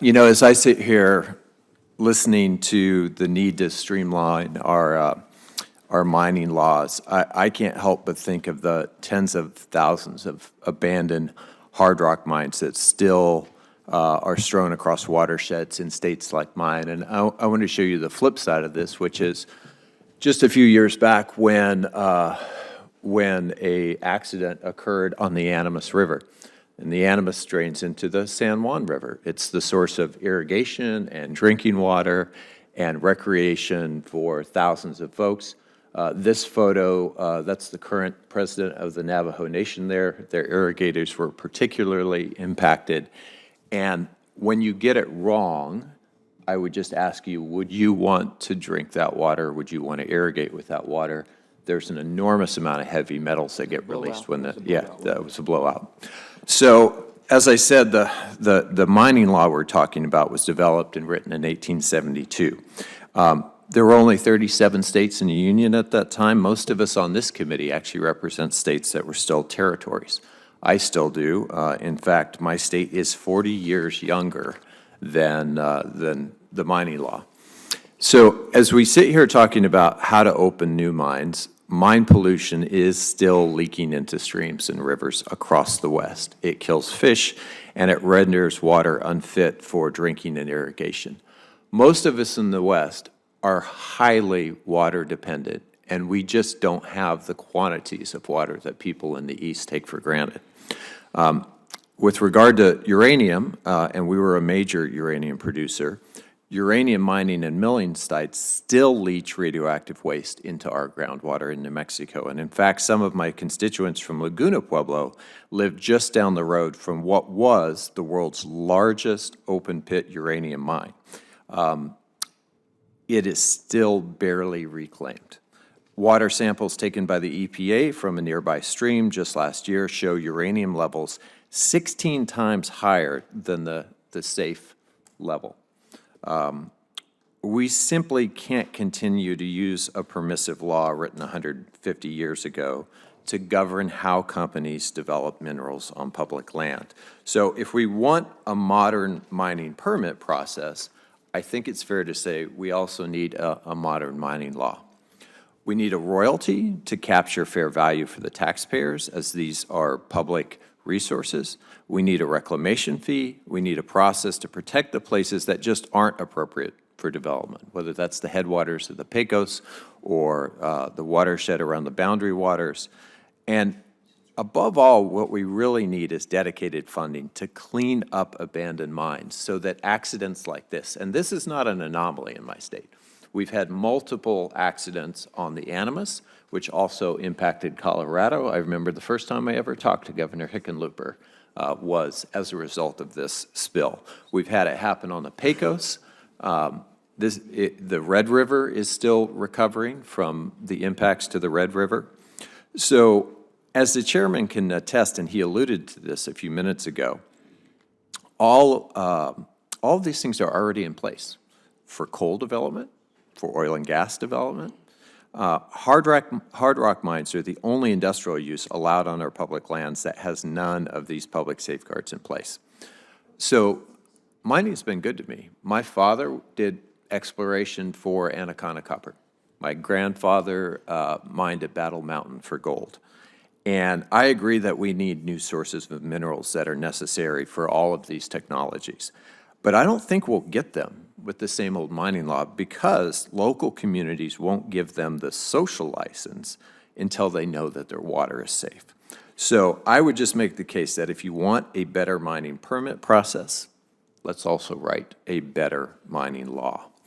As I sit here listening to the need to streamline our mining laws, I can't help but think of the tens of thousands of abandoned hard rock mines that still are strewn across watersheds in states like mine. And I want to show you the flip side of this, which is just a few years back when a accident occurred on the Animas River. And the Animas drains into the San Juan River. It's the source of irrigation and drinking water and recreation for thousands of folks. This photo, that's the current president of the Navajo Nation there. Their irrigators were particularly impacted. And when you get it wrong, I would just ask you, would you want to drink that water? Would you want to irrigate with that water? There's an enormous amount of heavy metals that get released when that was a blowout. So, as I said, the mining law we're talking about was developed and written in 1872. There were only 37 states in the Union at that time. Most of us on this committee actually represent states that were still territories. I still do. In fact, my state is 40 years younger than the mining law. So as we sit here talking about how to open new mines, mine pollution is still leaking into streams and rivers across the West. It kills fish, and it renders water unfit for drinking and irrigation. Most of us in the West are highly water dependent, and we just don't have the quantities of water that people in the East take for granted. With regard to uranium, and we were a major uranium producer, uranium mining and milling sites still leach radioactive waste into our groundwater in New Mexico. And in fact, some of my constituents from Laguna Pueblo live just down the road from what was the world's largest open pit uranium mine. It is still barely reclaimed. Water samples taken by the EPA from a nearby stream just last year show uranium levels 16 times higher than the safe level. We simply can't continue to use a permissive law written 150 years ago to govern how companies develop minerals on public land. So if we want a modern mining permit process, I think it's fair to say we also need a modern mining law. We need a royalty to capture fair value for the taxpayers, as these are public resources. We need a reclamation fee. We need a process to protect the places that just aren't appropriate for development, whether that's the headwaters of the Pecos or the watershed around the boundary waters. And above all, what we really need is dedicated funding to clean up abandoned mines so that accidents like this, and this is not an anomaly in my state. We've had multiple accidents on the Animas, which also impacted Colorado. I remember the first time I ever talked to Governor Hickenlooper was as a result of this spill. We've had it happen on the Pecos. The Red River is still recovering from the impacts to the Red River. So as the chairman can attest, and he alluded to this a few minutes ago, all of these things are already in place for coal development, for oil and gas development. Hard rock mines are the only industrial use allowed on our public lands that has none of these public safeguards in place. So mining's been good to me. My father did exploration for Anaconda copper. My grandfather mined at Battle Mountain for gold. And I agree that we need new sources of minerals that are necessary for all of these technologies. But I don't think we'll get them with the same old mining law because local communities won't give them the social license until they know that their water is safe. So I would just make the case that if you want a better mining permit process, let's also write a better mining law.